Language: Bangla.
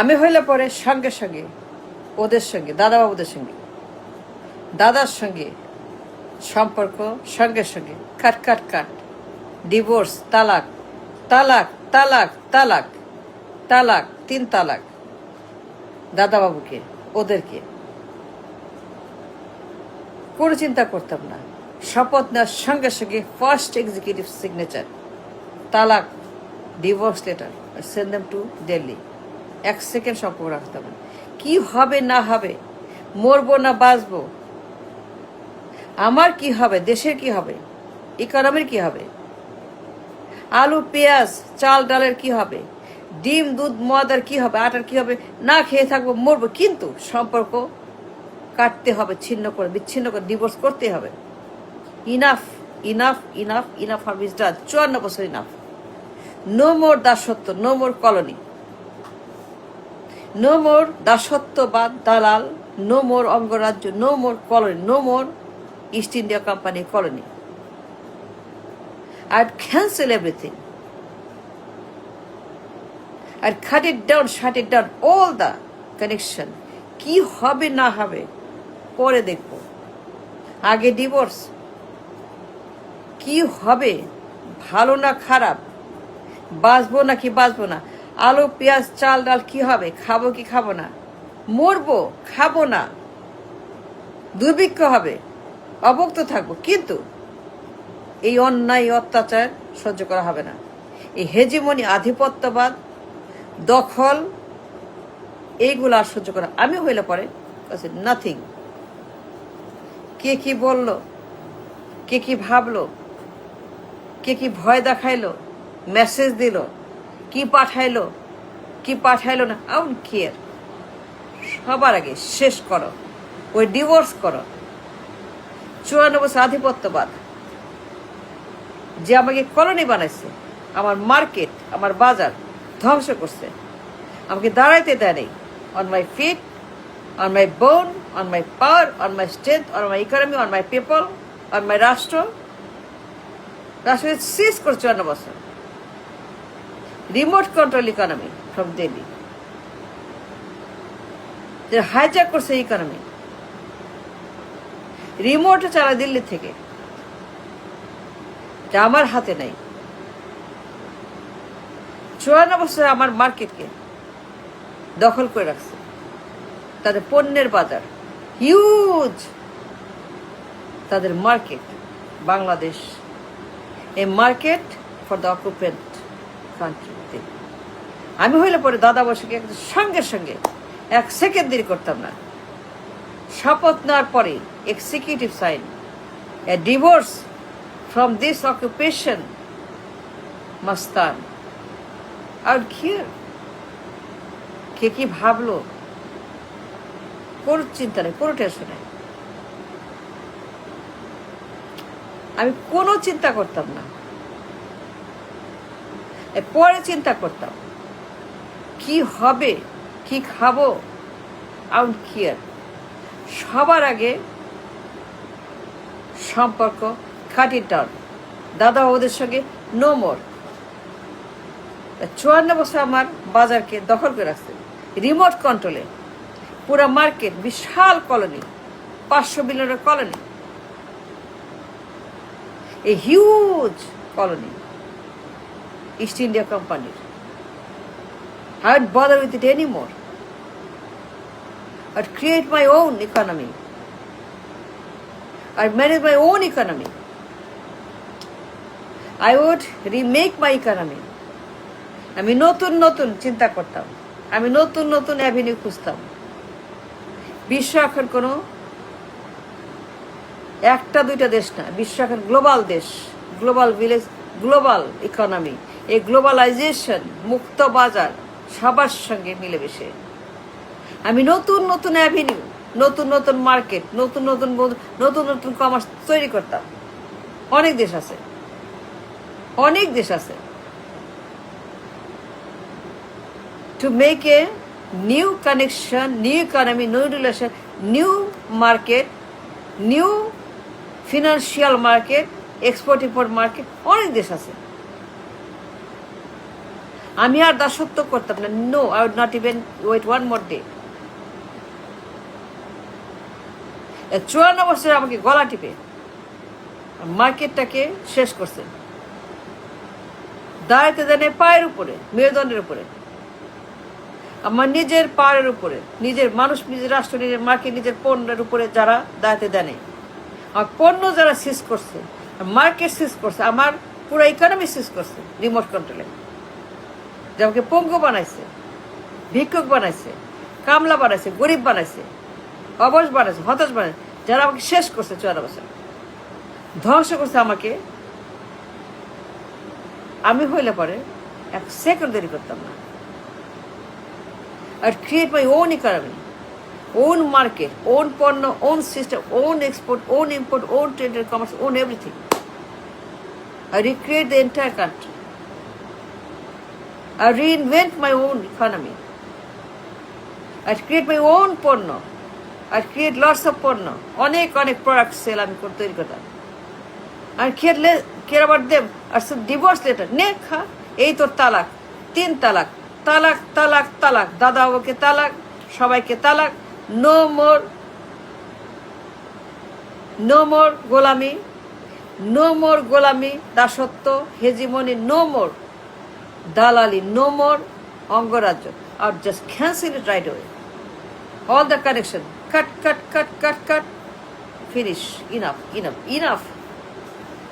আমি হইলে পরে সঙ্গে সঙ্গে ওদের সঙ্গে দাদাবাবুদের সঙ্গে দাদার সঙ্গে সম্পর্ক সঙ্গে সঙ্গে কাট কাট কাট, ডিভোর্স, তালাক তালাক তালাক তালাক তালাক, 3 তালাক দাদাবাবুকে, ওদেরকে কোনো চিন্তা করতাম না। শপথ নেওয়ার সঙ্গে সঙ্গে ফার্স্ট এক্সিকিউটিভ সিগনেচার, তালাক, divorce letter, send them to Delhi. 1 second সম্পর্ক রাখতাম না। কি হবে না হবে, মরবো না বাঁচবো, আমার কি হবে, দেশের কি হবে, ইকোনমির কি হবে, আলু পেঁয়াজ চাল ডালের কি হবে, ডিম দুধ মদের কি হবে, আটার কি হবে, না খেয়ে থাকবো, মরবো, কিন্তু সম্পর্ক কাটতে হবে, বিচ্ছিন্ন করে ডিভোর্স করতে হবে। Enough enough enough enough hub is done. 54 বছর ইনাফ। নো মোর দাসত্ব, no more colony, no more দাসত্ববাদ, দালাল, নো মোর অঙ্গরাজ্য, no more colony, no more East India company colony. I'd cancel everything. I'd cut it down, shut it down, all the connection. কি হবে না হবে পরে দেখবো, আগে ডিভোর্স। কি হবে, ভালো না খারাপ, বাঁচবো নাকি বাঁচবো না, আলু পেঁয়াজ চাল ডাল কি হবে, খাবো কি খাবো না, মরবো খাবো না, দুর্ভিক্ষ হবে, অভুক্ত থাকবো, কিন্তু এই অন্যায় অত্যাচার সহ্য করা হবে না। এই হেজিমনি, আধিপত্যবাদ, দখল, এইগুলো আর সহ্য করা। আমি হইলে পরে নাথিং। কে কি বলল, কে কি ভাবলো, কে কি ভয় দেখাইলো, মেসেজ দিল, কি পাঠাইলো কি পাঠাইলো না, আই ডোন্ট কেয়ার। সবার আগে শেষ করো, ওই ডিভোর্স করো। 54 বছর আধিপত্যবাদ, যে আমাকে কলোনি বানাইছে, আমার মার্কেট, আমার বাজার ধ্বংস করছে, আমাকে দাঁড়াইতে দেয় নেই, on my feet, on my bone, on my power, on my strength, on my economy, on my people, on my রাষ্ট্র সিজ করে 54 বছর। Remote control economy from Delhi, যে হাইজ্যাক করছে ইকোনমি, রিমোটে চালা দিল্লি থেকে, যা আমার হাতে নাই। 54 বছর আমার মার্কেটকে দখল করে রাখছে। তাদের পণ্যের বাজার হিউজ, তাদের market Bangladesh, a market for the occupant country. আমি হইলে পরে দাদা বসুকে সঙ্গে সঙ্গে 1 সেকেন্ড দেরি করতাম না। শপথ নেওয়ার পরে executive sign, a divorce from this occupation, Mastan. I would care. কে কি ভাবলো, কোনো চিন্তা নেই, কোনো টেনশন নেই। আমি কোনো চিন্তা করতাম না, পরে চিন্তা করতাম কি হবে, কি খাবো, I would care. সবার আগে সম্পর্ক কাট ইট ডাউন। দাদা বাবুদের সঙ্গে নো মোর। 54 বছর আমার বাজারকে দখল করে রাখছে, রিমোট কন্ট্রোলে, পুরো মার্কেট, বিশাল কলোনি, 500 বিলিয়নের colony, a huge colony East India কোম্পানির। I won't bother with it anymore. I'd create my own economy. I'd manage my own economy. I would remake my economy. আমি নতুন নতুন চিন্তা করতাম, আমি নতুন নতুন অ্যাভিনিউ খুঁজতাম। বিশ্ব এখন কোনো একটা দুইটা দেশ না, বিশ্ব এখন গ্লোবাল দেশ, গ্লোবাল ভিলেজ, গ্লোবাল ইকোনমি। এই গ্লোবালাইজেশন, মুক্ত বাজার, সবার সঙ্গে মিলেমিশে আমি নতুন নতুন অ্যাভিনিউ, নতুন নতুন মার্কেট, নতুন নতুন নতুন নতুন কমার্স তৈরি করতাম। অনেক দেশ আছে, অনেক দেশ আছে। To make a new connection, new economy, new relation, new market, new financial market, export import market, অনেক দেশ আছে। আমি আর দাসত্ব করতাম না। No, I would not even wait one more day. 54 বছরে আমাকে গলা টিপে মার্কেটটাকে শেষ করছেন, দাঁড়াতে দেনে পায়ের উপরে, মেরুদণ্ডের উপরে, আমার নিজের পায়ের উপরে, নিজের মানুষ, নিজের রাষ্ট্র, নিজের মার্কেট, নিজের পণ্যের উপরে যারা দাঁড়াতে দেনে, আমার পণ্য যারা সিজ করছে, মার্কেট সিজ করছে, আমার পুরো ইকোনমি সিজ করছে রিমোট কন্ট্রোলে, যে আমাকে পঙ্গু বানাইছে, ভিক্ষুক বানাইছে, কামলা বানাইছে, গরিব বানাইছে, অবশ বানাইছে, হতাশ বানাইছে, যারা আমাকে শেষ করছে 54 বছর, ধ্বংস করছে আমাকে। আমি হইলে পরে এক সেকেন্ড দেরি করতাম না। I'd create my own economy, own market, own পণ্য, own system, own export, own import, own trade and commerce, own everything. I recreate the entire country. I reinvent my own economy. I'd create my own পণ্য. I'd create lots of পণ্য, অনেক অনেক প্রোডাক্ট সেল আমি তৈরি করতাম। আর care about them, আর সব ডিভোর্স লেটার নে খা, এই তোর তালাক, 3 তালাক, তালাক তালাক তালাক, দাদা বাবাকে তালাক, সবাইকে তালাক, নো মোর গোলামি, নো মোর গোলামি, দাসত্ব, হেজিমনি, নো মোর দালালি, নো মোর অঙ্গরাজ্য। আর just cancel it right away. All the connection, cut, finish, enough.